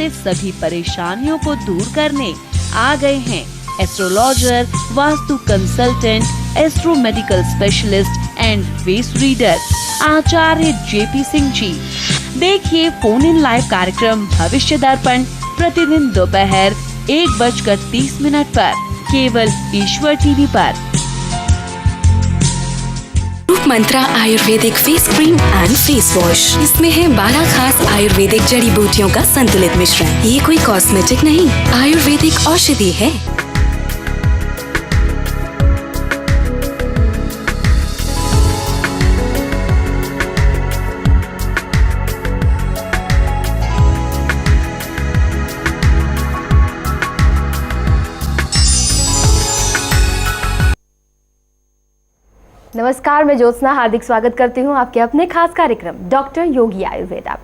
से सभी परेशानियों को दूर करने आ गए हैं astrologer, vastu consultant, astro medical specialist and face reader Acharya JP Singh ji. देखिए फोन इन लाइव कार्यक्रम भविष्य दर्पण प्रतिदिन दोपहर 1:30 पर केवल ईश्वर टीवी पर। Mantra ayurvedic face cream and face wash, इसमें है 12 खास आयुर्वेदिक जड़ी बूटियों का संतुलित मिश्रण। ये कोई कॉस्मेटिक नहीं, आयुर्वेदिक औषधि है। नमस्कार, मैं ज्योत्सना हार्दिक स्वागत करती हूं आपके अपने खास कार्यक्रम डॉक्टर योगी आयुर्वेदा।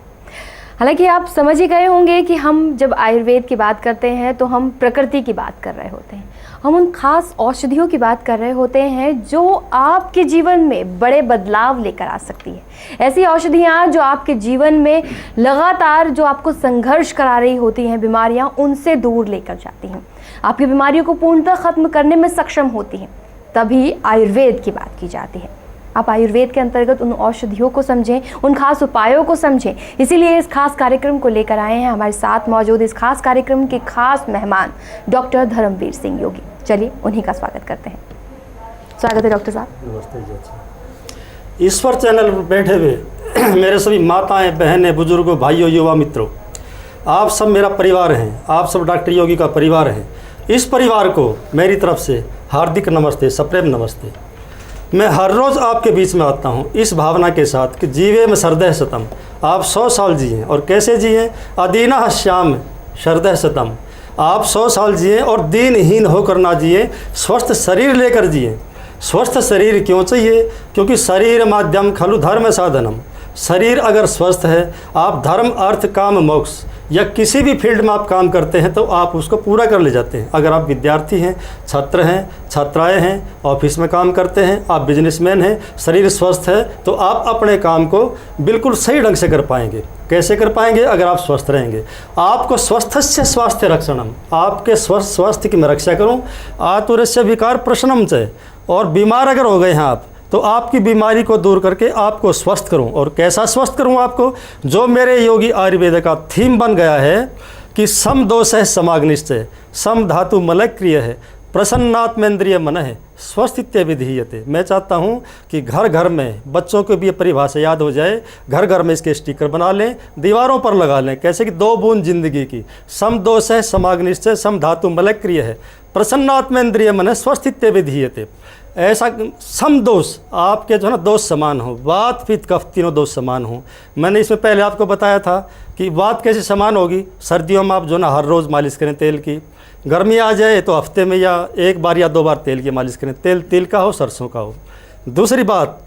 हालांकि आप समझ ही गए होंगे कि हम जब आयुर्वेद की बात करते हैं तो हम प्रकृति की बात कर रहे होते हैं, हम उन खास औषधियों की बात कर रहे होते हैं जो आपके जीवन में बड़े बदलाव लेकर आ सकती है। ऐसी औषधियाँ जो आपके जीवन में लगातार जो आपको संघर्ष करा रही होती हैं, बीमारियाँ उनसे दूर लेकर जाती हैं, आपकी बीमारियों को पूर्णतः खत्म करने में सक्षम होती हैं, तभी आयुर्वेद की बात की जाती है। आप आयुर्वेद के अंतर्गत उन औषधियों को समझें, उन खास उपायों को समझें। इसीलिए इस खास कार्यक्रम को लेकर आए हैं हमारे साथ मौजूद इस खास कार्यक्रम के खास मेहमान डॉक्टर धर्मवीर सिंह योगी। चलिए उन्हीं का स्वागत करते हैं। स्वागत है डॉक्टर साहब। नमस्ते जी। ईश्वर चैनल पर बैठे हुए मेरे सभी माताएं, बहनें, बुजुर्गों, भाइयों, युवा मित्रों, आप सब मेरा परिवार हैं, आप सब डॉक्टर योगी का परिवार हैं। इस परिवार को मेरी तरफ से हार्दिक नमस्ते, सप्रेम नमस्ते। मैं हर रोज़ आपके बीच में आता हूँ इस भावना के साथ कि जीवे में श्रद्धः शतम। आप 100 साल जिए और कैसे जिए? अदीना श्याम श्रद्धः शतम। आप 100 साल जिए और दीनहीन होकर ना जिए, स्वस्थ शरीर लेकर जिए। स्वस्थ शरीर क्यों चाहिए? क्योंकि शरीर माध्यम खलु धर्म साधनम। शरीर अगर स्वस्थ है, आप धर्म, अर्थ, काम, मोक्ष या किसी भी फील्ड में आप काम करते हैं तो आप उसको पूरा कर ले जाते हैं। अगर आप विद्यार्थी हैं, छात्र हैं, छात्राएं हैं, ऑफिस में काम करते हैं, आप बिजनेसमैन हैं, शरीर स्वस्थ है तो आप अपने काम को बिल्कुल सही ढंग से कर पाएंगे। कैसे कर पाएंगे? अगर आप स्वस्थ रहेंगे। आपको स्वस्थस्य स्वास्थ्य रक्षणम, आपके स्वास्थ्य की मैं रक्षा करूँ। आतुरस्य विकार प्रशनम च, और बीमार अगर हो गए हैं आप तो आपकी बीमारी को दूर करके आपको स्वस्थ करूं। और कैसा स्वस्थ करूं आपको? जो मेरे योगी आयुर्वेद का थीम बन गया है कि सम दोष है समाग्निश्चय, सम धातु मलक्रिय है, प्रसन्नात्मेंद्रिय मन है, स्वस्थित्य विधीयते। मैं चाहता हूं कि घर घर में बच्चों को भी ये परिभाषा याद हो जाए, घर घर में इसके स्टिकर बना लें, दीवारों पर लगा लें। कैसे कि 2 बूंद जिंदगी की, सम दोष है समाग्निश्चय, सम धातु मलक्रिय है, प्रसन्नात्मेंद्रिय मन है, स्वस्थित्य विधीयते। ऐसा सम दोष आपके जो है ना दोष समान हो, वात पित्त कफ तीनों दोष समान हो। मैंने इसमें पहले आपको बताया था कि वात कैसे समान होगी? सर्दियों में आप जो ना हर रोज़ मालिश करें तेल की, गर्मी आ जाए तो हफ्ते में या 1 बार या 2 बार तेल की मालिश करें। तेल तिल का हो, सरसों का हो। दूसरी बात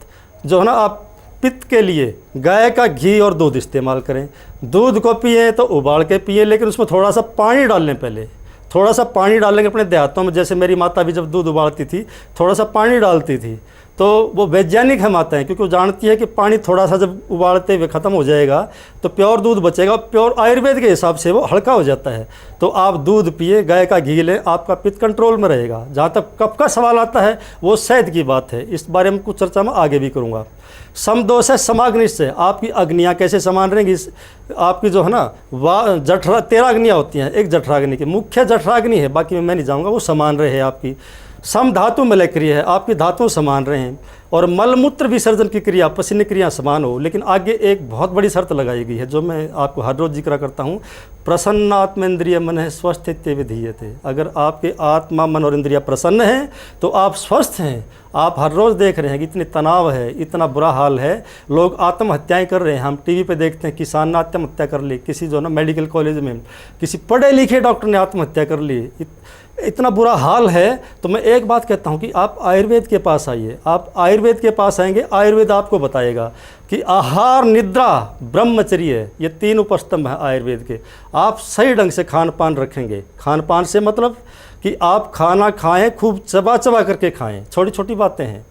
जो है ना, आप पित्त के लिए गाय का घी और दूध इस्तेमाल करें। दूध को पिए तो उबाल के पिए, लेकिन उसमें थोड़ा सा पानी डाल लें। पहले थोड़ा सा पानी डालेंगे। अपने देहातों में जैसे मेरी माता भी जब दूध उबालती थी थोड़ा सा पानी डालती थी, तो वो वैज्ञानिक है माताएं, क्योंकि वो जानती है कि पानी थोड़ा सा जब उबालते हुए ख़त्म हो जाएगा तो प्योर दूध बचेगा। प्योर आयुर्वेद के हिसाब से वो हल्का हो जाता है। तो आप दूध पिए, गाय का घी लें, आपका पित्त कंट्रोल में रहेगा। जहाँ तक कफ का सवाल आता है वो शहद की बात है, इस बारे में कुछ चर्चा मैं आगे भी करूँगा। समदोष है समाग्निश्चय, आपकी अग्नियाँ कैसे समान रहेंगी? आपकी जो है ना जठरा 13 अग्नियाँ होती हैं, एक जठराग्नि की मुख्य जठराग्नि है, बाकी मैं नहीं जाऊँगा, वो समान रहे आपकी। सम धातु मलक्रिय है, आपकी धातु समान रहे। और मलमूत्र विसर्जन की क्रिया, पसीने क्रिया समान हो। लेकिन आगे एक बहुत बड़ी शर्त लगाई गई है जो मैं आपको हर रोज़ जिक्र करता हूँ। प्रसन्नात्मेंद्रिय मन है, स्वस्थित्य विधीयते। अगर आपके आत्मा, मन और इंद्रिया प्रसन्न हैं तो आप स्वस्थ हैं। आप हर रोज़ देख रहे हैं कि इतनी तनाव है, इतना बुरा हाल है, लोग आत्महत्याएं कर रहे हैं। हम टीवी पे देखते हैं किसान ने आत्महत्या कर ली, किसी जो ना मेडिकल कॉलेज में किसी पढ़े लिखे डॉक्टर ने आत्महत्या कर ली। इतना बुरा हाल है। तो मैं एक बात कहता हूँ कि आप आयुर्वेद के पास आइए। आप आयुर्वेद के पास आएंगे, आयुर्वेद आपको बताएगा कि आहार, निद्रा, ब्रह्मचर्य, ये 3 उपस्तंभ हैं आयुर्वेद के। आप सही ढंग से खान पान रखेंगे। खान पान से मतलब कि आप खाना खाएं, खूब चबा चबा करके खाएं। छोटी छोटी बातें हैं।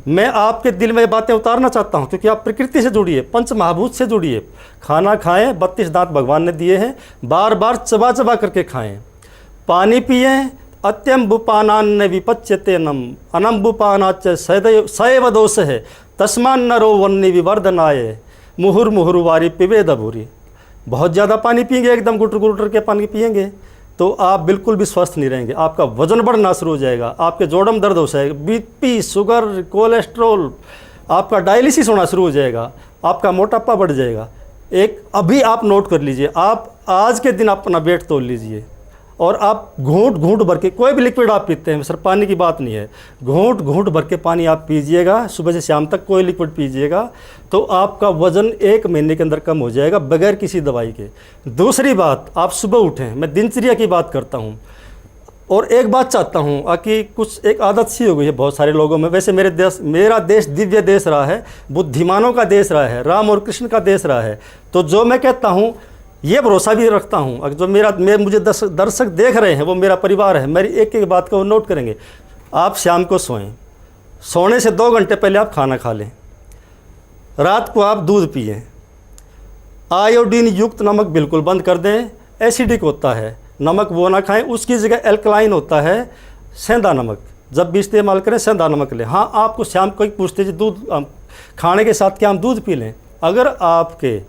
मैं आपके दिल में ये बातें उतारना चाहता हूँ, क्योंकि आप प्रकृति से जुड़िए, पंच महाभूत से जुड़िए। खाना खाएं, 32 दांत भगवान ने दिए हैं, बार बार चबा चबा करके खाएं। पानी पिएं, अत्यम्बुपानान्न विपच्यते नम अनम्बुपानाच सैव दोष है तस्मान नरो वन्नी विवर्धनाय मुहुर मुहुर वारी पिबेद भूरी। बहुत ज़्यादा पानी पिएंगे, एकदम गुटर गुटर के पानी पिएंगे तो आप बिल्कुल भी स्वस्थ नहीं रहेंगे। आपका वजन बढ़ना शुरू हो जाएगा, आपके जोड़म दर्द हो जाएगा, बीपी, शुगर, कोलेस्ट्रॉल, आपका डायलिसिस होना शुरू हो जाएगा, आपका मोटापा बढ़ जाएगा। एक अभी आप नोट कर लीजिए, आप आज के दिन अपना वेट तोल लीजिए और आप घूंट घूंट भर के, कोई भी लिक्विड आप पीते हैं, सर पानी की बात नहीं है, घूंट घूंट भर के पानी आप पीजिएगा, सुबह से शाम तक कोई लिक्विड पीजिएगा तो आपका वज़न 1 महीने के अंदर कम हो जाएगा बगैर किसी दवाई के। दूसरी बात, आप सुबह उठें, मैं दिनचर्या की बात करता हूँ। और एक बात चाहता हूँ कि कुछ एक आदत सी हो गई है बहुत सारे लोगों में। वैसे मेरा देश दिव्य देश रहा है, बुद्धिमानों का देश रहा है, राम और कृष्ण का देश रहा है। तो जो मैं कहता हूँ ये भरोसा भी रखता हूँ, अगर जो मुझे दर्शक देख रहे हैं वो मेरा परिवार है, मेरी एक एक बात को नोट करेंगे। आप शाम को सोएं, सोने से 2 घंटे पहले आप खाना खा लें, रात को आप दूध पिएं, आयोडीन युक्त नमक बिल्कुल बंद कर दें, एसिडिक होता है, नमक वो ना खाएं, उसकी जगह एल्कलाइन होता है सेंधा नमक, जब भी इस्तेमाल करें सेंधा नमक लें। हाँ, आपको शाम को पूछते जी दूध खाने के साथ क्या हम दूध पी लें? अगर आपके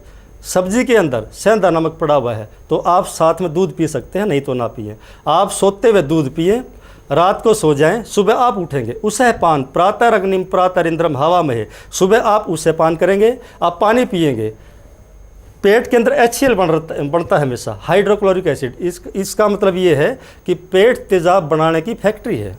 सब्जी के अंदर सेंधा नमक पड़ा हुआ है तो आप साथ में दूध पी सकते हैं, नहीं तो ना पिए। आप सोते हुए दूध पिए, रात को सो जाएं, सुबह आप उठेंगे उसे पान प्रातः अग्निम प्रातः इंद्रम हवा में है, सुबह आप उसे पान करेंगे, आप पानी पिएंगे। पेट के अंदर HCl बनता है हमेशा, हाइड्रोक्लोरिक एसिड। इसका मतलब ये है कि पेट तेजाब बनाने की फैक्ट्री है।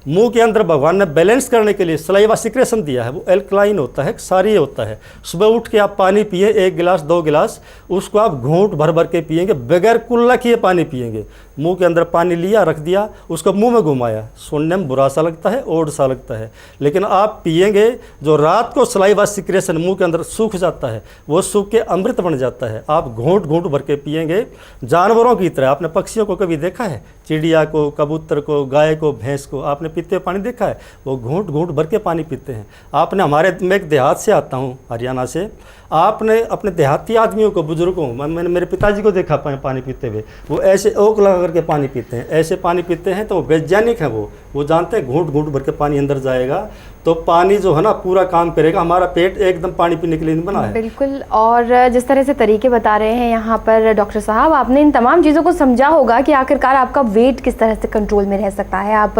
मुंह के अंदर भगवान ने बैलेंस करने के लिए सलाइवा सिक्रेशन दिया है, वो एल्कलाइन होता है, क्षारीय होता है। सुबह उठ के आप पानी पिए, 1 गिलास 2 गिलास, उसको आप घूंट भर भर के पिएंगे, बगैर कुल्ला किए पानी पिएंगे। मुंह के अंदर पानी लिया, रख दिया, उसको मुंह में घुमाया, सुनने में बुरा सा लगता है, ओड सा लगता है, लेकिन आप पिएंगे, जो रात को सलाइवा सिक्रेशन मुंह के अंदर सूख जाता है वो सूख के अमृत बन जाता है। आप घूंट घूंट भर के पिएंगे जानवरों की तरह। आपने पक्षियों को कभी देखा है? चिड़िया को, कबूतर को, गाय को, भैंस को आपने पीते हुए पानी देखा है? वो घूंट घूंट भर के पानी पीते हैं। आपने मैं एक देहात से आता हूँ, हरियाणा से, आपने अपने देहाती आदमियों को, बुजुर्गों, मैंने मेरे पिताजी को देखा पानी पीते हुए, वो ऐसे ओक लगा करके पानी पीते हैं, ऐसे पानी पीते हैं। तो वो वैज्ञानिक हैं, वो जानते हैं घूंट घूंट भर के पानी अंदर जाएगा तो पानी जो है ना पूरा काम करेगा। हमारा पेट एकदम पानी पीने के लिए नहीं बना है। बिल्कुल। और जिस तरह से तरीके बता रहे हैं यहाँ पर डॉक्टर साहब, आपने इन तमाम चीज़ों को समझा होगा कि आखिरकार आपका वेट किस तरह से कंट्रोल में रह सकता है, आप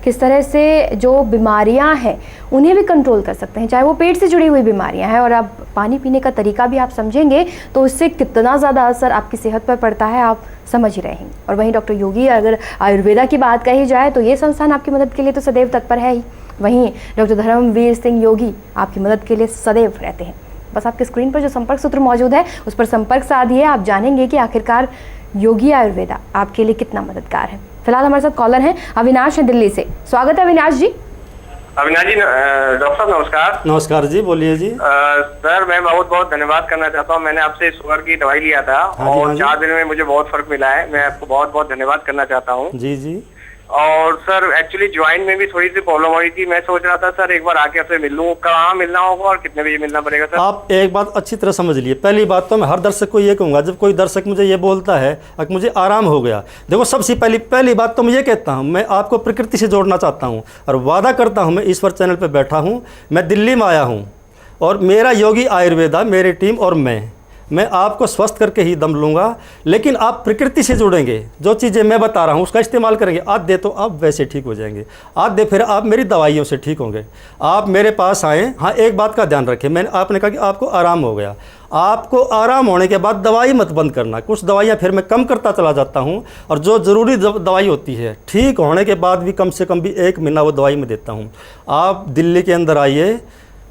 किस तरह से जो बीमारियाँ हैं उन्हें भी कंट्रोल कर सकते हैं, चाहे वो पेट से जुड़ी हुई बीमारियाँ हैं। और आप पानी पीने का तरीका भी आप समझेंगे तो उससे कितना ज़्यादा असर आपकी सेहत पर पड़ता है आप समझ ही रहे हैं। और वहीं डॉक्टर योगी, अगर आयुर्वेदा की बात कही जाए तो ये संस्थान आपकी मदद के लिए तो सदैव तत्पर है ही। वहीं डॉक्टर धर्मवीर सिंह योगी आपकी मदद के लिए सदैव रहते हैं। बस आपके स्क्रीन पर जो संपर्क सूत्र मौजूद है उस पर संपर्क साधिए, आप जानेंगे कि आखिरकार योगी आयुर्वेदा आपके लिए कितना मददगार है। फिलहाल हमारे साथ कॉलर हैं अविनाश है दिल्ली से। स्वागत है अविनाश जी। अविनाश जी, डॉक्टर साहब नमस्कार। नमस्कार जी, बोलिए जी। सर मैं बहुत बहुत धन्यवाद करना चाहता हूँ। मैंने आपसे शुगर की दवाई लिया था और 4 दिन में मुझे बहुत फर्क मिला है। मैं आपको बहुत बहुत धन्यवाद करना चाहता हूँ। जी जी। और सर एक्चुअली ज्वाइन में भी थोड़ी सी प्रॉब्लम हो रही थी, मैं सोच रहा था सर एक बार आके आपसे मिल लूँ। कहाँ मिलना होगा और कितने बजे मिलना पड़ेगा सर? आप एक बात अच्छी तरह समझ लिए। पहली बात तो मैं हर दर्शक को ये कहूँगा, जब कोई दर्शक मुझे ये बोलता है कि मुझे आराम हो गया, देखो सबसे पहली बात तो मैं ये कहता हूँ, मैं आपको प्रकृति से जोड़ना चाहता हूँ और वादा करता हूँ, मैं ईश्वर चैनल पर बैठा हूँ, मैं दिल्ली में आया हूँ और मेरा योगी आयुर्वेदा, मेरी टीम और मैं आपको स्वस्थ करके ही दम लूँगा। लेकिन आप प्रकृति से जुड़ेंगे, जो चीज़ें मैं बता रहा हूँ उसका इस्तेमाल करेंगे, आधे तो आप वैसे ठीक हो जाएंगे, आधे फिर आप मेरी दवाइयों से ठीक होंगे। आप मेरे पास आएँ। हाँ, एक बात का ध्यान रखें, आपने कहा कि आपको आराम हो गया, आपको आराम होने के बाद दवाई मत बंद करना। कुछ दवाइयाँ फिर मैं कम करता चला जाता हूँ और जो ज़रूरी दवाई होती है ठीक होने के बाद भी कम से कम भी 1 महीना वो दवाई मैं देता हूँ। आप दिल्ली के अंदर आइए,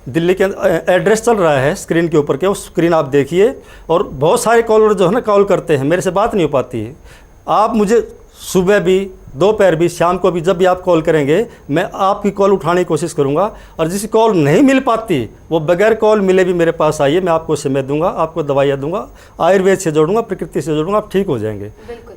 दिल्ली के एड्रेस चल रहा है स्क्रीन के ऊपर के, उस स्क्रीन आप देखिए। और बहुत सारे कॉलर जो है ना कॉल करते हैं, मेरे से बात नहीं हो पाती है। आप मुझे सुबह भी, दोपहर भी, शाम को भी, जब भी आप कॉल करेंगे मैं आपकी कॉल उठाने की कोशिश करूंगा। और जिस कॉल नहीं मिल पाती वो बगैर कॉल मिले भी मेरे पास आइए, मैं आपको समय दूंगा, आपको दवाइयाँ दूंगा, आयुर्वेद से जोड़ूंगा, प्रकृति से जोड़ूंगा, आप ठीक हो जाएंगे। बिल्कुल।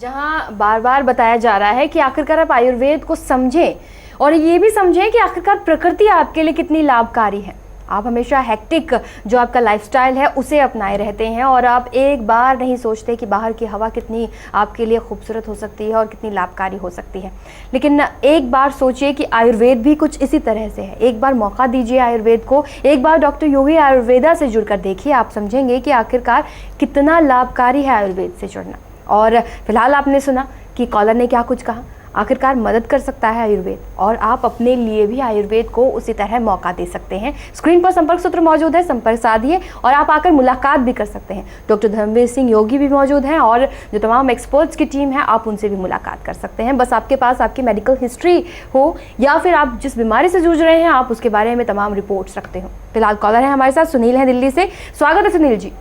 जहाँ बार बार बताया जा रहा है कि आखिरकार आप आयुर्वेद को समझें और ये भी समझें कि आखिरकार प्रकृति आपके लिए कितनी लाभकारी है। आप हमेशा हेक्टिक जो आपका लाइफस्टाइल है उसे अपनाए रहते हैं और आप एक बार नहीं सोचते कि बाहर की हवा कितनी आपके लिए खूबसूरत हो सकती है और कितनी लाभकारी हो सकती है। लेकिन एक बार सोचिए कि आयुर्वेद भी कुछ इसी तरह से है। एक बार मौका दीजिए आयुर्वेद को, एक बार डॉक्टर योगी आयुर्वेदा से जुड़कर देखिए, आप समझेंगे कि आखिरकार कितना लाभकारी है आयुर्वेद से जुड़ना। और फिलहाल आपने सुना कि कॉलर ने क्या कुछ कहा। आखिरकार मदद कर सकता है आयुर्वेद और आप अपने लिए भी आयुर्वेद को उसी तरह मौका दे सकते हैं। स्क्रीन पर संपर्क सूत्र मौजूद है, संपर्क साधिए और आप आकर मुलाकात भी कर सकते हैं। डॉक्टर धर्मवीर सिंह योगी भी मौजूद हैं और जो तमाम एक्सपर्ट्स की टीम है आप उनसे भी मुलाकात कर सकते हैं। बस आपके पास आपकी मेडिकल हिस्ट्री हो या फिर आप जिस बीमारी से जूझ रहे हैं आप उसके बारे में तमाम रिपोर्ट्स रखते हो। फिलहाल कॉलर है हमारे साथ, सुनील है दिल्ली से। स्वागत है सुनील जी।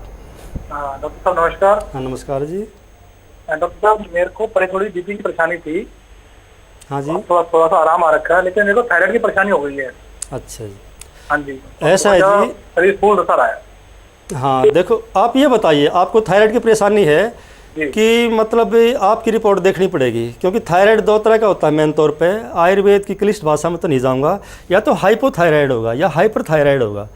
डॉक्टर साहब नमस्कार। नमस्कार जी। डॉक्टर साहब मेरे को थोड़ी बीपी की परेशानी थी। हाँ जी। थोड़ा सा आराम आ रखा है, लेकिन मेरे को थायराइड की परेशानी हो गई है। अच्छा जी। हाँ जी। ऐसा है जी, शरीर फूल रहा है। हाँ देखो, आप ये बताइए आपको थायराइड की परेशानी है कि मतलब आपकी रिपोर्ट देखनी पड़ेगी, क्योंकि थायराइड दो तरह का होता है मेन तौर पे। आयुर्वेद की क्लिष्ट भाषा में तो नहीं जाऊँगा, या तो हाइपोथायराइड होगा या हाइपर थायराइड होगा।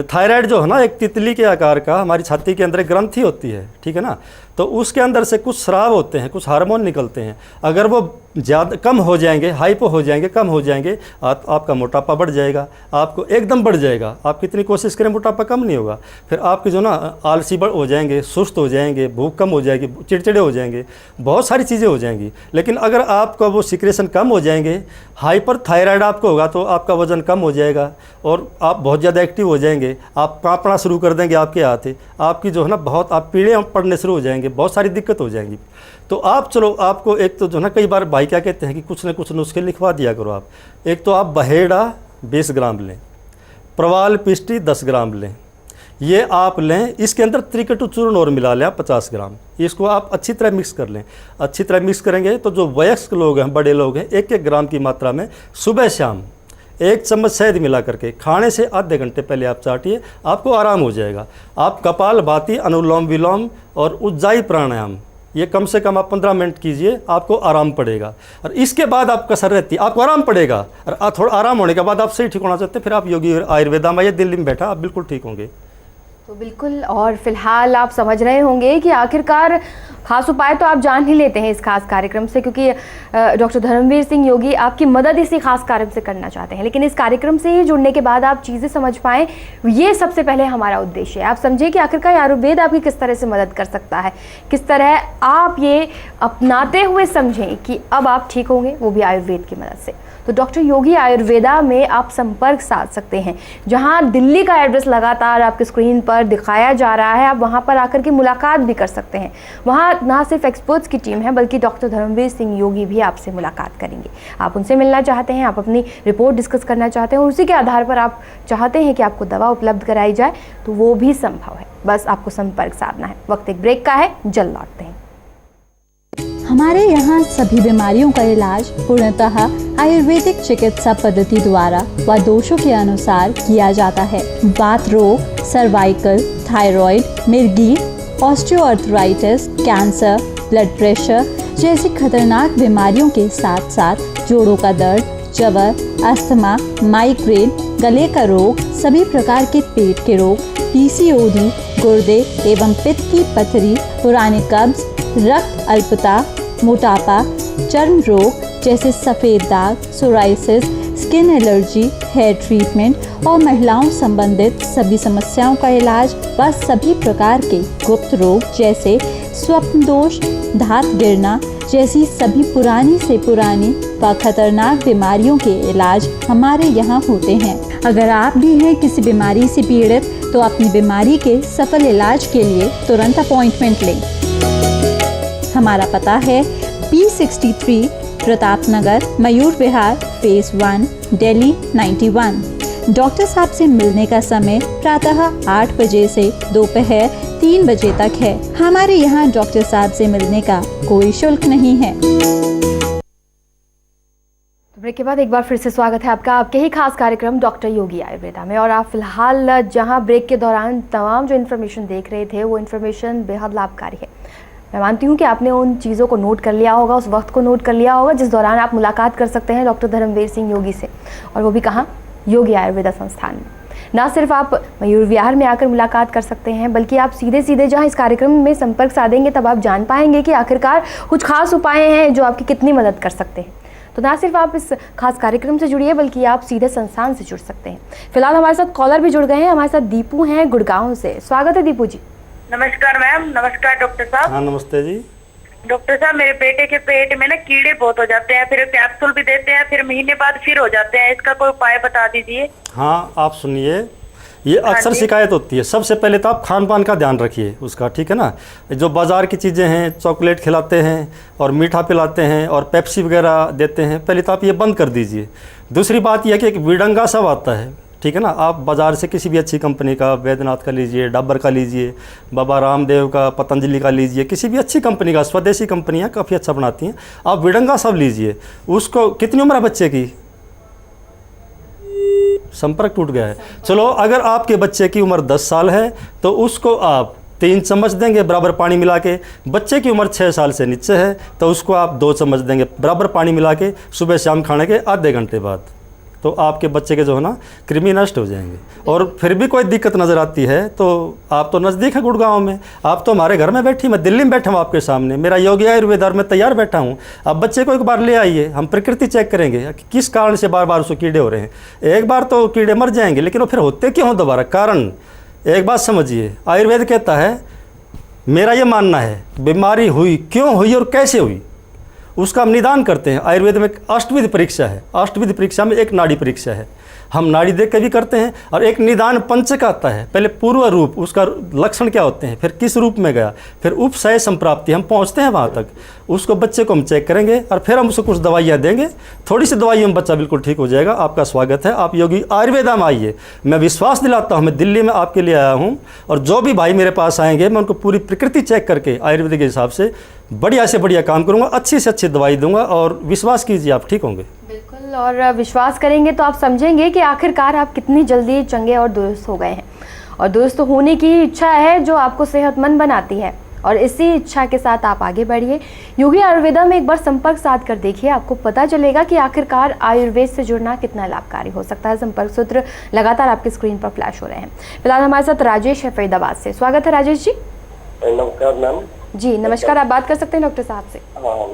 थायराइड जो है ना, एक तितली के आकार का हमारी छाती के अंदर एक ग्रंथि होती है, ठीक है ना। तो उसके अंदर से कुछ स्राव होते हैं, कुछ हार्मोन निकलते हैं। अगर वो ज़्यादा कम हो जाएंगे, हाइपो हो जाएंगे, कम हो जाएंगे, आपका मोटापा बढ़ जाएगा, आपको एकदम बढ़ जाएगा। आप कितनी कोशिश करें मोटापा कम नहीं होगा। फिर आपके जो ना आलसी हो जाएंगे, सुस्त हो जाएंगे, भूख कम हो जाएगी, चिड़चिड़े हो जाएंगे, बहुत सारी चीज़ें हो जाएंगी। लेकिन अगर आपका वो सिक्रेशन कम हो जाएंगे, हाइपर थायराइड आपको होगा तो आपका वज़न कम हो जाएगा और आप बहुत ज़्यादा एक्टिव हो जाएंगे। आप काँपना शुरू कर देंगे आपके हाथ, आपकी जो है ना बहुत आप पीड़े पड़ने शुरू हो जाएंगे, बहुत सारी दिक्कत हो जाएंगी। तो आप चलो, आपको एक तो जो है ना, कई बार भाई क्या कहते हैं कि कुछ ना कुछ नुस्खे लिखवा दिया करो आप। एक तो आप बहेड़ा 20 ग्राम लें, प्रवाल पिष्टी 10 ग्राम लें, ये आप लें। इसके अंदर त्रिकटु चूर्ण और मिला लें आप 50 ग्राम। इसको आप अच्छी तरह मिक्स कर लें। अच्छी तरह मिक्स करेंगे तो जो वयस्क लोग हैं, बड़े लोग हैं, 1-1 ग्राम की मात्रा में सुबह शाम 1 चम्मच शहद मिला करके खाने से आधे घंटे पहले आप चाटिए, आपको आराम हो जाएगा। आप कपाल भाती, अनुलोम विलोम और उज्जाई प्राणायाम ये कम से कम आप 15 मिनट कीजिए, आपको आराम पड़ेगा। और इसके बाद आप कसर रहती है, आपको आराम पड़ेगा। और थोड़ा आराम होने के बाद आप सही ठीक होना चाहते हैं, फिर आप योगी आयुर्वेदा में या दिल्ली में बैठा आप बिल्कुल ठीक होंगे। तो बिल्कुल, और फिलहाल आप समझ रहे होंगे कि आखिरकार खास उपाय तो आप जान ही लेते हैं इस खास कार्यक्रम से, क्योंकि डॉक्टर धर्मवीर सिंह योगी आपकी मदद इसी खास कार्यक्रम से करना चाहते हैं। लेकिन इस कार्यक्रम से ही जुड़ने के बाद आप चीज़ें समझ पाएँ, ये सबसे पहले हमारा उद्देश्य है। आप समझिए कि आखिरकार आयुर्वेद आपकी किस तरह से मदद कर सकता है, किस तरह आप ये अपनाते हुए समझें कि अब आप ठीक होंगे, वो भी आयुर्वेद की मदद से। तो डॉक्टर योगी आयुर्वेदा में आप संपर्क साध सकते हैं, जहां दिल्ली का एड्रेस लगातार आपकी स्क्रीन पर दिखाया जा रहा है। आप वहां पर आकर के मुलाकात भी कर सकते हैं। वहां ना सिर्फ एक्सपर्ट्स की टीम है, बल्कि डॉक्टर धर्मवीर सिंह योगी भी आपसे मुलाकात करेंगे। आप उनसे मिलना चाहते हैं, आप अपनी रिपोर्ट डिस्कस करना चाहते हैं और उसी के आधार पर आप चाहते हैं कि आपको दवा उपलब्ध कराई जाए, तो वो भी संभव है। बस आपको संपर्क साधना है। वक्त एक ब्रेक का है, जल्द लौटते हैं। हमारे यहाँ सभी बीमारियों का इलाज पूर्णतः आयुर्वेदिक चिकित्सा पद्धति द्वारा व दोषों के अनुसार किया जाता है। वात रोग, सर्वाइकल, थायराइड, मिर्गी, ऑस्टियोआर्थराइटिस, कैंसर, ब्लड प्रेशर जैसी खतरनाक बीमारियों के साथ साथ जोड़ों का दर्द, जवर, अस्थमा, माइग्रेन, गले का रोग, सभी प्रकार के पेट के रोग, पीसीओडी, गुर्दे एवं पित्त की पथरी, पुराने कब्ज, रक्त अल्पता, मोटापा, चर्म रोग जैसे सफ़ेद दाग, psoriasis, skin allergy, hair treatment और महिलाओं संबंधित सभी समस्याओं का इलाज व सभी प्रकार के गुप्त रोग जैसे स्वप्न दोष, धात गिरना जैसी सभी पुरानी से पुरानी व खतरनाक बीमारियों के इलाज हमारे यहाँ होते हैं। अगर आप भी हैं किसी बीमारी से पीड़ित तो अपनी बीमारी के सफल इलाज के लिए तुरंत अपॉइंटमेंट लें। हमारा पता है P63 Pratap Nagar, Mayur Vihar, phase 1, Delhi 91। Doctor साहब से मिलने का समय प्रातः 8 बजे से दोपहर 3 बजे तक है। हमारे यहाँ डॉक्टर साहब से मिलने का कोई शुल्क नहीं है। ब्रेक के बाद एक बार फिर से स्वागत है आपका आपके ही खास कार्यक्रम डॉक्टर योगी आयुर्वेदा में। और आप फिलहाल जहां ब्रेक के दौरान तमाम जो इन्फॉर्मेशन देख रहे थे वो इन्फॉर्मेशन बेहद लाभकारी है। मैं मानती हूँ कि आपने उन चीज़ों को नोट कर लिया होगा, उस वक्त को नोट कर लिया होगा जिस दौरान आप मुलाकात कर सकते हैं डॉक्टर धर्मवीर सिंह योगी से, और वो भी कहाँ, योगी आयुर्वेदा संस्थान में। ना सिर्फ आप मयूर विहार में आकर मुलाकात कर सकते हैं, बल्कि आप सीधे सीधे जहाँ इस कार्यक्रम में संपर्क साधेंगे तब आप जान पाएंगे कि आखिरकार कुछ खास उपाय हैं जो आपकी कितनी मदद कर सकते हैं। तो ना सिर्फ आप इस खास कार्यक्रम से जुड़िए, बल्कि आप सीधे संस्थान से जुड़ सकते हैं। फिलहाल हमारे साथ कॉलर भी जुड़ गए हैं। हमारे साथ दीपू हैं गुड़गांव से। स्वागत है दीपू जी। नमस्कार मैम। नमस्कार डॉक्टर साहब। हाँ नमस्ते जी। डॉक्टर साहब, मेरे बेटे के पेट में ना कीड़े बहुत हो जाते हैं, फिर कैप्सूल भी देते हैं, फिर महीने बाद फिर हो जाते हैं, इसका कोई उपाय बता दीजिए। हाँ आप सुनिए, ये अक्सर शिकायत होती है। सबसे पहले तो आप खान पान का ध्यान रखिए उसका, ठीक है ना। जो बाज़ार की चीज़ें हैं, चॉकलेट खिलाते हैं और मीठा पिलाते हैं और पेप्सी वगैरह देते हैं, पहले तो आप ये बंद कर दीजिए। दूसरी बात यह है कि एक विडंगा सब आता है, ठीक है ना। आप बाज़ार से किसी भी अच्छी कंपनी का, वैद्यनाथ का लीजिए, डाबर का लीजिए, बाबा रामदेव का, पतंजलि का लीजिए, किसी भी अच्छी कंपनी का, स्वदेशी कंपनियाँ काफ़ी अच्छा बनाती हैं। आप विडंगा सब लीजिए। उसको कितनी उम्र है बच्चे की? संपर्क टूट गया है। चलो, अगर आपके बच्चे की उम्र 10 साल है तो उसको आप 3 चम्मच देंगे बराबर पानी मिला के। बच्चे की उम्र 6 साल से नीचे है तो उसको आप 2 चम्मच देंगे बराबर पानी मिला के, सुबह शाम खाने के आधे घंटे बाद। तो आपके बच्चे के जो है ना कृमि नष्ट हो जाएंगे। और फिर भी कोई दिक्कत नज़र आती है तो आप तो नज़दीक है गुड़गांव में, आप तो हमारे घर में बैठी, मैं दिल्ली में बैठा हूँ आपके सामने, मेरा योगी आयुर्वेद और मैं तैयार बैठा हूँ। आप बच्चे को एक बार ले आइए, हम प्रकृति चेक करेंगे कि किस कारण से बार बार उसको कीड़े हो रहे हैं। एक बार तो कीड़े मर जाएंगे, लेकिन वो फिर होते क्यों हो दोबारा? कारण एक बात समझिए, आयुर्वेद कहता है, मेरा ये मानना है, बीमारी हुई क्यों हुई और कैसे हुई उसका हम निदान करते हैं। आयुर्वेद में एक अष्टविध परीक्षा है, अष्टविध परीक्षा में एक नाड़ी परीक्षा है, हम नाड़ी देख के भी करते हैं। और एक निदान पंचक आता है, पहले पूर्व रूप, उसका लक्षण क्या होते हैं, फिर किस रूप में गया, फिर उपसय संप्राप्ति, हम पहुंचते हैं वहां तक। उसको बच्चे को हम चेक करेंगे और फिर हम उसको कुछ दवाइयाँ देंगे। थोड़ी सी दवाइयों में बच्चा बिल्कुल ठीक हो जाएगा। आपका स्वागत है, आप योगी आयुर्वेदा में आइए। मैं विश्वास दिलाता हूँ, मैं दिल्ली में आपके लिए आया हूँ और जो भी भाई मेरे पास आएंगे मैं उनको पूरी प्रकृति चेक करके आयुर्वेद के हिसाब से बढ़िया से बढ़िया काम करूँगा, अच्छी से अच्छी दवाई दूंगा और विश्वास कीजिए आप ठीक होंगे। बिल्कुल, और विश्वास करेंगे तो आप समझेंगे कि आखिरकार आप कितनी जल्दी चंगे और दुरुस्त हो गए हैं। और दुरुस्त होने की इच्छा है जो आपको सेहतमंद बनाती है, और इसी इच्छा के साथ आप आगे बढ़िए। योगी आयुर्वेदा में एक बार संपर्क साध कर देखिए, आपको पता चलेगा कि आखिरकार आयुर्वेद से जुड़ना कितना लाभकारी हो सकता है। संपर्क सूत्र लगातार आपकी स्क्रीन पर फ्लैश हो रहे हैं। फिलहाल हमारे साथ राजेश है फरीदाबाद से। स्वागत है राजेश जी। नमस्कार मैम। जी नमस्कार, आप बात कर सकते हैं डॉक्टर साहब से। हाँ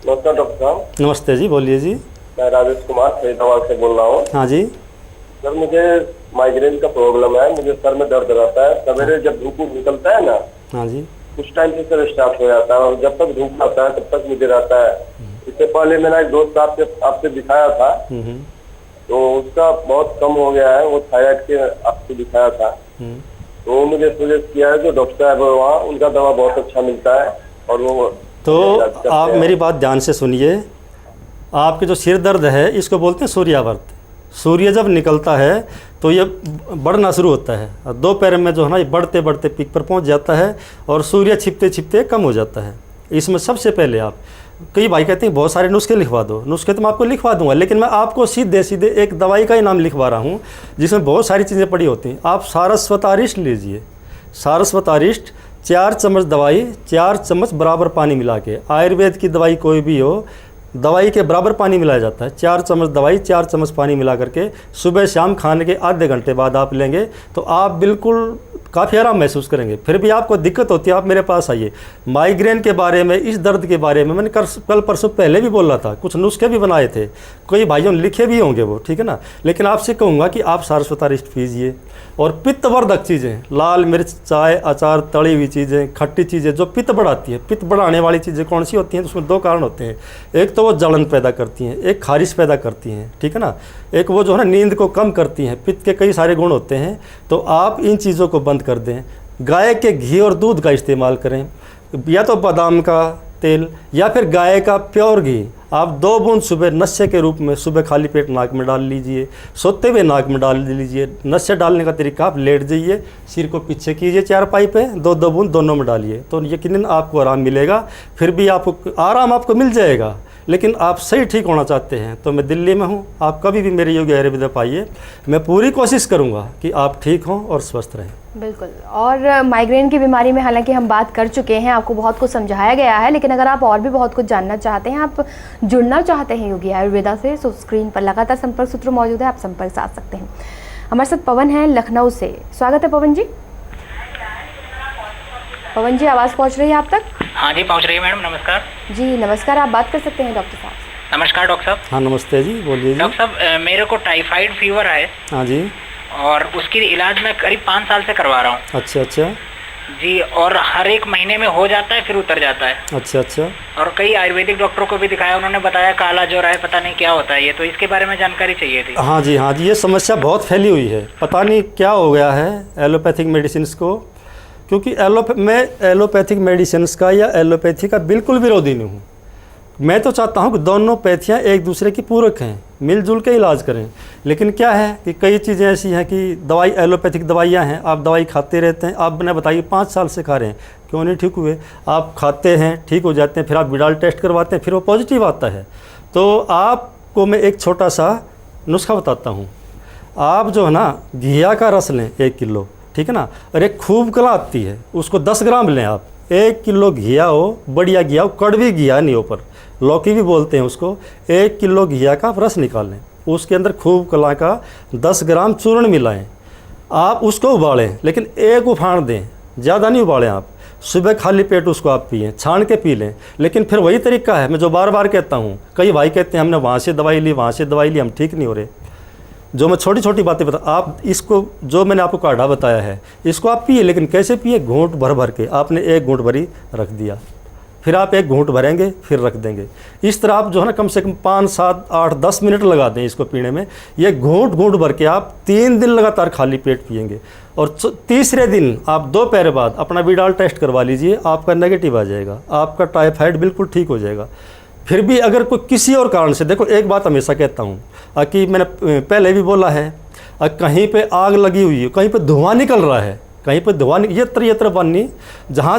नमस्कार डॉक्टर साहब। नमस्ते जी, बोलिए जी। मैं राजेश कुमार फरीदाबाद से बोल रहा हूँ। हाँ जी सर, मुझे माइग्रेन का प्रॉब्लम है, मुझे सर में दर्द रहता है। सवेरे जब धूप निकलता है ना, हाँ जी, उस टाइम से सर स्टार्ट हो जाता है और जब तक धूप आता है तब तक मुझे रहता है। इससे पहले मैंने एक दोस्त आपसे दिखाया था तो उसका बहुत कम हो गया है, वो थायराइड के आपसे दिखाया था तो मुझे सजेस्ट किया है जो डॉक्टर साहब वहाँ, उनका दवा बहुत अच्छा मिलता है और वो तो आप मेरी बात ध्यान से सुनिए। आपके जो सिर दर्द है इसको बोलते हैं सूर्यावर्त। सूर्य जब निकलता है तो ये बढ़ना शुरू होता है और 2 पैर में जो है ना ये बढ़ते बढ़ते पीक पर पहुंच जाता है और सूर्य छिपते छिपते कम हो जाता है। इसमें सबसे पहले आप, कई भाई कहते हैं बहुत सारे नुस्खे लिखवा दो, नुस्खे तो मैं आपको लिखवा दूंगा, लेकिन मैं आपको सीधे सीधे एक दवाई का ही नाम लिखवा रहा हूँ जिसमें बहुत सारी चीज़ें पड़ी होती हैं। आप सारस्वत अरिष्ट लीजिए। सारस्वत अरिष्ट 4 चम्मच दवाई, 4 चम्मच बराबर पानी मिला के, आयुर्वेद की दवाई कोई भी हो, दवाई के बराबर पानी मिलाया जाता है। 4 चम्मच दवाई, 4 चम्मच पानी मिला करके सुबह शाम खाने के आधे घंटे बाद आप लेंगे तो आप बिल्कुल काफ़ी आराम महसूस करेंगे। फिर भी आपको दिक्कत होती है, आप मेरे पास आइए। माइग्रेन के बारे में, इस दर्द के बारे में मैंने कल परसों पहले भी बोला था, कुछ नुस्खे भी बनाए थे, कई भाइयों ने लिखे भी होंगे वो, ठीक है ना। लेकिन आपसे कहूँगा कि आप सारस्वत अरिष्ट पीजिए। और पित्तवर्धक चीज़ें, लाल मिर्च, चाय, अचार, तली हुई चीज़ें, खट्टी चीज़ें जो पित्त बढ़ाती है, पित्त बढ़ाने वाली चीज़ें कौन सी होती हैं? तो उसमें 2 कारण होते हैं। एक तो वो जलन पैदा करती हैं, एक खारिश पैदा करती हैं, ठीक है ना। एक वो जो है ना नींद को कम करती हैं। पित्त के कई सारे गुण होते हैं, तो आप इन चीज़ों को बंद कर दें। गाय के घी और दूध का इस्तेमाल करें, या तो बादाम का तेल या फिर गाय का प्योर घी। आप 2 बूंद सुबह नशे के रूप में सुबह खाली पेट नाक में डाल लीजिए, सोते हुए नाक में डाल लीजिए। नशे डालने का तरीका, आप लेट जाइए, सिर को पीछे कीजिए चारपाई पे, 2 बूंद दोनों में डालिए तो यकीनन आपको आराम मिलेगा। फिर भी आपको आराम आपको मिल जाएगा, लेकिन आप सही ठीक होना चाहते हैं तो मैं दिल्ली में हूँ, आप कभी भी मेरे योगी आयुर्वेदा पाइए। मैं पूरी कोशिश करूँगा कि आप ठीक हों और स्वस्थ रहें। बिल्कुल। और माइग्रेन की बीमारी में हालांकि हम बात कर चुके हैं, आपको बहुत कुछ समझाया गया है, लेकिन अगर आप और भी बहुत कुछ जानना चाहते हैं, आप जुड़ना चाहते हैं योगी आयुर्वेदा से, तो स्क्रीन पर लगातार संपर्क सूत्र मौजूद है, आप संपर्क साध सकते हैं। हमारे साथ पवन है लखनऊ से। स्वागत है पवन जी। पवन जी, आवाज़ पहुंच रही है आप तक? हाँ जी, पहुंच रही है मैडम। नमस्कार जी नमस्कार, आप बात कर सकते हैं डॉक्टर साहब से। नमस्कार डॉक्टर साहब। हाँ नमस्ते जी, बोलिए जी। डॉक्टर साहब, मेरे को टाइफाइड फीवर है। हाँ जी। और उसकी इलाज मैं करीब 5 साल से करवा रहा हूँ। अच्छा अच्छा जी, और हर एक महीने में हो जाता है, फिर उतर जाता है। अच्छा अच्छा। और कई आयुर्वेदिक डॉक्टरों को भी दिखाया, उन्होंने बताया काला ज्वर है, पता नहीं क्या होता है ये, तो इसके बारे में जानकारी चाहिए थी। हाँ जी, ये समस्या बहुत फैली हुई है, पता नहीं क्या हो गया है एलोपैथिक मेडिसिन को। क्योंकि मैं एलोपैथिक मेडिसिन का या एलोपैथी का बिल्कुल विरोधी नहीं हूँ। मैं तो चाहता हूँ कि दोनों पैथियाँ एक दूसरे की पूरक हैं, मिलजुल के इलाज करें। लेकिन क्या है कि कई चीज़ें ऐसी हैं कि दवाई एलोपैथिक दवाइयाँ हैं, आप दवाई खाते रहते हैं, आप मैंने बताइए 5 साल से खा रहे हैं, क्यों नहीं ठीक हुए? आप खाते हैं, ठीक हो जाते हैं, फिर आप विडाल टेस्ट करवाते हैं, फिर वो पॉजिटिव आता है। तो आपको मैं एक छोटा सा नुस्खा बताता हूँ। आप जो है ना घिया का रस लें 1 किलो, ठीक है ना, और एक खूब कला आती है, उसको 10 ग्राम लें आप। 1 किलो घिया हो, बढ़िया घिया हो, कड़वी घिया नहीं हो, पर लौकी भी बोलते हैं उसको। 1 किलो घिया का रस निकाल लें, उसके अंदर खूब कला का 10 ग्राम चूर्ण मिलाएं, आप उसको उबालें, लेकिन एक उफान दें, ज़्यादा नहीं उबालें आप। सुबह खाली पेट उसको आप पिएं, छान के पी लें। लेकिन फिर वही तरीका है, मैं जो बार बार कहता हूँ, कई भाई कहते हैं हमने वहाँ से दवाई ली, वहाँ से दवाई ली, हम ठीक नहीं हो रहे। जो मैं छोटी छोटी बातें बता, आप इसको जो मैंने आपको काढ़ा बताया है, इसको आप पिए, लेकिन कैसे पिए? घूंट भर भर के। आपने 1 घूंट भरी रख दिया, फिर आप 1 घूंट भरेंगे, फिर रख देंगे। इस तरह आप जो है ना कम से कम 5, 7, 8, 10 मिनट लगा दें इसको पीने में। ये घूंट घूंट भर के आप 3 दिन लगातार खाली पेट पिएंगे। और तीसरे दिन आप 2 पैर बाद अपना विडाल टेस्ट करवा लीजिए, आपका नेगेटिव आ जाएगा, आपका टाइफाइड बिल्कुल ठीक हो जाएगा। फिर भी अगर कोई किसी और कारण से, देखो एक बात हमेशा कहता हूँ कि मैंने पहले भी बोला है, कहीं पे आग लगी हुई है, कहीं पे धुआं निकल रहा है, कहीं पे धुआं यत्र बननी, जहाँ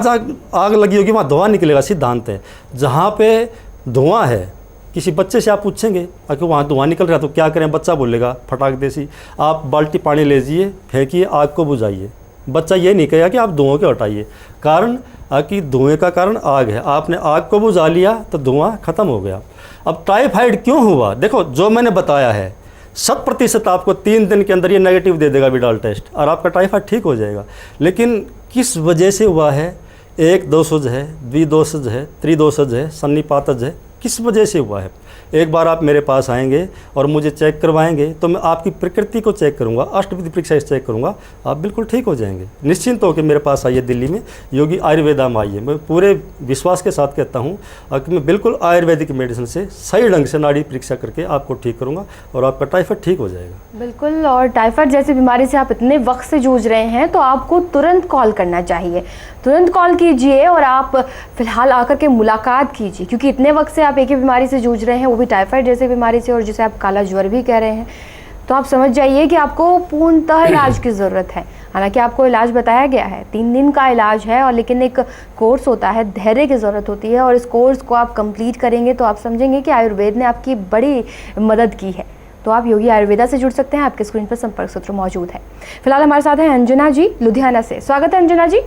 आग लगी होगी वहाँ धुआं निकलेगा, सिद्धांत है। जहाँ पे धुआं है, किसी बच्चे से आप पूछेंगे कि वहाँ धुआं निकल रहा है तो क्या करें, बच्चा बोलेगा फटाक देसी, आप बाल्टी पानी ले जाइए, फेंकिए, आग को बुझाइए। बच्चा ये नहीं कहेगा कि आप धुआं को हटाइए, कारण कि धुएं का कारण आग है। आपने आग को बुझा लिया तो धुआं खत्म हो गया। अब टाइफाइड क्यों हुआ? देखो जो मैंने बताया है, 100% आपको 3 दिन के अंदर ये नेगेटिव दे देगा विडाल टेस्ट, और आपका टाइफाइड ठीक हो जाएगा। लेकिन किस वजह से हुआ है? एक दोषज है, द्विदोषज है, त्रिदोषज है, सन्निपातज है, किस वजह से हुआ है? एक बार आप मेरे पास आएंगे और मुझे चेक करवाएंगे तो मैं आपकी प्रकृति को चेक करूंगा, अष्टविधि परीक्षा चेक करूंगा, आप बिल्कुल ठीक हो जाएंगे। निश्चिंत होकर मेरे पास आइए, दिल्ली में योगी आयुर्वेदा में आइए। मैं पूरे विश्वास के साथ कहता हूँ कि मैं बिल्कुल आयुर्वेदिक मेडिसिन से सही ढंग से नाड़ी परीक्षा करके आपको ठीक करूँगा और आपका टाइफाइड ठीक हो जाएगा। बिल्कुल। और टाइफाइड जैसी बीमारी से आप इतने वक्त से जूझ रहे हैं तो आपको तुरंत कॉल करना चाहिए, तुरंत कॉल कीजिए और आप फिलहाल आकर के मुलाकात कीजिए, क्योंकि इतने वक्त से आप एक ही बीमारी से जूझ रहे हैं, वो भी टाइफाइड जैसी बीमारी से, और जिसे आप काला ज्वर भी कह रहे हैं। तो आप समझ जाइए कि आपको पूर्णतः इलाज की ज़रूरत है। हालांकि आपको इलाज बताया गया है, 3 दिन का इलाज है, और लेकिन एक कोर्स होता है, धैर्य की ज़रूरत होती है, और इस कोर्स को आप कंप्लीट करेंगे तो आप समझेंगे कि आयुर्वेद ने आपकी बड़ी मदद की है। तो आप योगी आयुर्वेदा से जुड़ सकते हैं, आपके स्क्रीन पर संपर्क सूत्र मौजूद है। फिलहाल हमारे साथ हैं अंजना जी लुधियाना से। स्वागत है अंजना जी।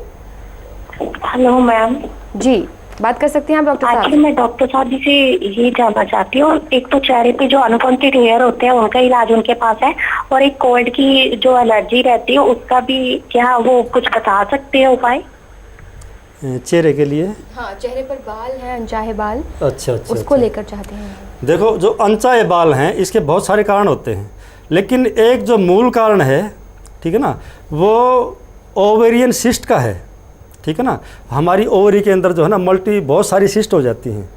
हेलो मैम जी, बात कर सकती हैं आप डॉक्टर साहब? मैं डॉक्टर साहब जी से ये जानना चाहती हूँ, एक तो चेहरे पे जो अनवांटेड हेयर होते हैं उनका इलाज उनके पास है, और एक कोल्ड की जो एलर्जी रहती है उसका भी, क्या वो कुछ बता सकते हैं उपाय चेहरे के लिए? हाँ, चेहरे पर बाल हैं, अनचाहे बाल, अच्छा, उसको लेकर चाहते हैं। देखो जो अनचाहे बाल हैं इसके बहुत सारे कारण होते हैं, लेकिन एक जो मूल कारण है, ठीक है ना, वो ओवेरियन सिस्ट का है, ठीक है ना। हमारी ओवरी के अंदर जो है ना बहुत सारी सिस्ट हो जाती हैं।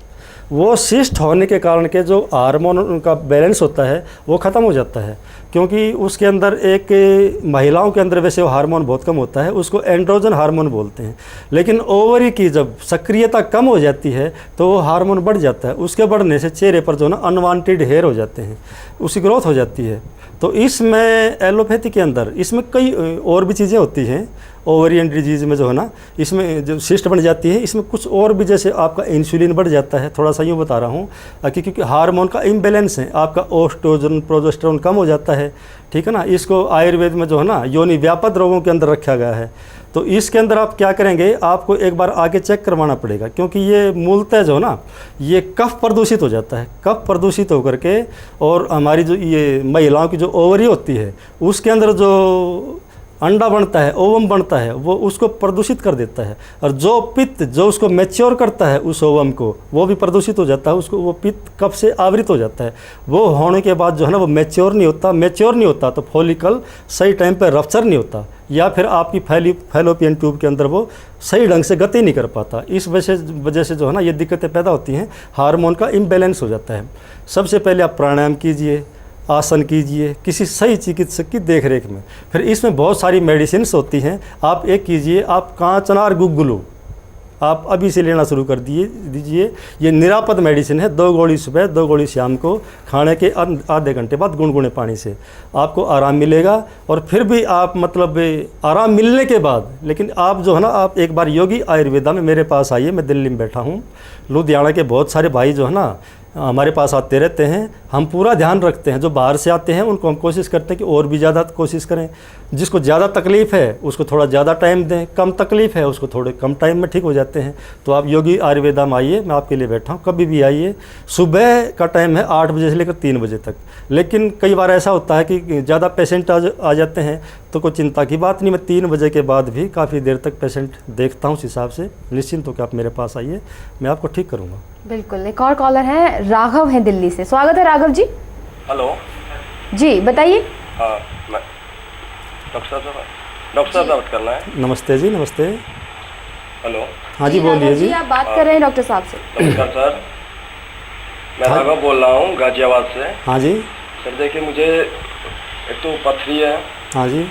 वो सिस्ट होने के कारण के जो हार्मोन उनका बैलेंस होता है वो ख़त्म हो जाता है, क्योंकि उसके अंदर एक महिलाओं के अंदर वैसे वो हार्मोन बहुत कम होता है, उसको एंड्रोजन हार्मोन बोलते हैं। लेकिन ओवरी की जब सक्रियता कम हो जाती है तो वो हार्मोन बढ़ जाता है, उसके बढ़ने से चेहरे पर जो है ना अनवांटेड हेयर हो जाते हैं, उसकी ग्रोथ हो जाती है। तो इसमें एलोपैथी के अंदर इसमें कई और भी चीज़ें होती हैं, ओवरियन डिजीज़ में जो है ना, इसमें जो सिस्ट बन जाती है, इसमें कुछ और भी, जैसे आपका इंसुलिन बढ़ जाता है, थोड़ा सा यूँ बता रहा हूँ क्योंकि हार्मोन का इम्बैलेंस है, आपका ओस्ट्रोजन प्रोजेस्टेरोन कम हो जाता है, ठीक है ना। इसको आयुर्वेद में जो है ना योनि व्यापक रोगों के अंदर रखा गया है। तो इसके अंदर आप क्या करेंगे, आपको एक बार आगे चेक करवाना पड़ेगा, क्योंकि ये मूलतः जो है ना ये कफ प्रदूषित हो जाता है। कफ प्रदूषित होकर के और हमारी जो ये महिलाओं की जो ओवरी होती है उसके अंदर जो अंडा बनता है, ओवम बनता है, वो उसको प्रदूषित कर देता है। और जो पित्त जो उसको मैच्योर करता है उस ओवम को, वो भी प्रदूषित हो जाता है, उसको वो पित्त कफ से आवृत हो जाता है। वो होने के बाद जो है ना वो मैच्योर नहीं होता तो फॉलिकल सही टाइम पर रप्चर नहीं होता, या फिर आपकी फैलोपियन ट्यूब के अंदर वो सही ढंग से गति नहीं कर पाता। इस वजह से जो है ना ये दिक्कतें पैदा होती हैं, हार्मोन का इम्बैलेंस हो जाता है। सबसे पहले आप प्राणायाम कीजिए, आसन कीजिए किसी सही चिकित्सक की देखरेख में। फिर इसमें बहुत सारी मेडिसिन्स होती हैं, आप एक कीजिए, आप कांचनार गुग्गुलू आप अभी से लेना शुरू कर दीजिए। ये निरापद मेडिसिन है, 2 गोली सुबह 2 गोली शाम को, खाने के आधे घंटे बाद गुनगुने पानी से आपको आराम मिलेगा। और फिर भी आप मतलब आराम मिलने के बाद, लेकिन आप जो है ना आप एक बार योगी आयुर्वेदा में मेरे पास आइए, मैं दिल्ली में बैठा हूँ, लुधियाना के बहुत सारे भाई जो है ना हमारे पास आते रहते हैं, हम पूरा ध्यान रखते हैं। जो बाहर से आते हैं उनको हम कोशिश करते हैं कि और भी ज़्यादा कोशिश करें। जिसको ज़्यादा तकलीफ़ है उसको थोड़ा ज़्यादा टाइम दें, कम तकलीफ़ है उसको थोड़े कम टाइम में ठीक हो जाते हैं। तो आप योगी आयुर्वेदा में आइए, मैं आपके लिए बैठा हूँ, कभी भी आइए। सुबह का टाइम है 8 बजे से लेकर 3 बजे तक, लेकिन कई बार ऐसा होता है कि ज़्यादा पेशेंट आ जाते हैं, तो कोई चिंता की बात नहीं, मैं 3 बजे के बाद भी काफ़ी देर तक पेशेंट देखता हूँ। उस हिसाब से निश्चिंत होकर आप मेरे पास आइए, मैं आपको ठीक करूँगा। बिल्कुल। एक और कॉलर है, राघव है दिल्ली से। स्वागत है राघव जी। हेलो जी बताइए। हाँ, मैं डॉक्टर साहब बात करना है। नमस्ते जी, नमस्ते। हेलो। हाँ जी बोलिए जी। आप बात कर रहे हैं डॉक्टर साहब से। नमस्कार सर, मैं राघव बोल रहा हूँ गाजियाबाद से। हाँ जी सर देखिए, मुझे एक तो पथरी है। हाँ जी।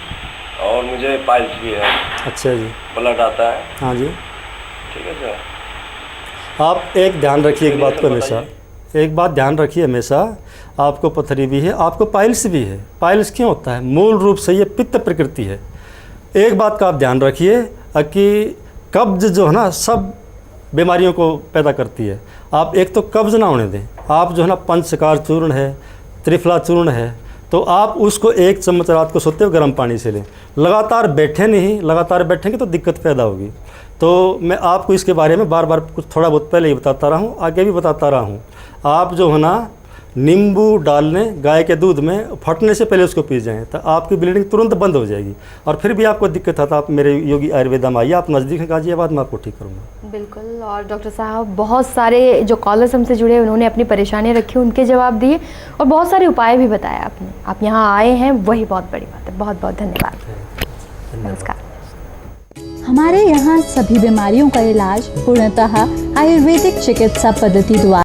और मुझे पाइल्स भी है। अच्छा जी। ब्लड आता है। हाँ जी। ठीक है सर। आप एक ध्यान रखिए एक बात को हमेशा, एक बात ध्यान रखिए हमेशा, आपको पथरी भी है, आपको पाइल्स भी है। पाइल्स क्यों होता है? मूल रूप से ये पित्त प्रकृति है। एक बात का आप ध्यान रखिए कि कब्ज जो है ना सब बीमारियों को पैदा करती है। आप एक तो कब्ज ना होने दें। आप जो है ना पंचकार चूर्ण है, त्रिफला चूर्ण है, तो आप उसको 1 चम्मच रात को सोते हुए गर्म पानी से लें। लगातार बैठे नहीं, लगातार बैठेंगे तो दिक्कत पैदा होगी। तो मैं आपको इसके बारे में बार बार कुछ थोड़ा बहुत पहले ही बताता रहा हूँ, आगे भी बताता रहा हूँ। आप जो है ना नींबू डाल लें गाय के दूध में, फटने से पहले उसको पी जाएं, तो आपकी ब्लीडिंग तुरंत बंद हो जाएगी। और फिर भी आपको दिक्कत है तो आप मेरे योगी आयुर्वेदा में आइए, आप नज़दीक हैं गाजियाबाद, मैं आपको ठीक करूँगा। बिल्कुल। और डॉक्टर साहब बहुत सारे जो कॉलर्स हमसे जुड़े उन्होंने अपनी परेशानियाँ रखी, उनके जवाब दिए और बहुत सारे उपाय भी बताए आपने। आप यहाँ आए हैं वही बहुत बड़ी बात है। बहुत बहुत धन्यवाद। नमस्कार। हमारे यहाँ सभी बीमारियों का इलाज पूर्णतः आयुर्वेदिक चिकित्सा पद्धति द्वारा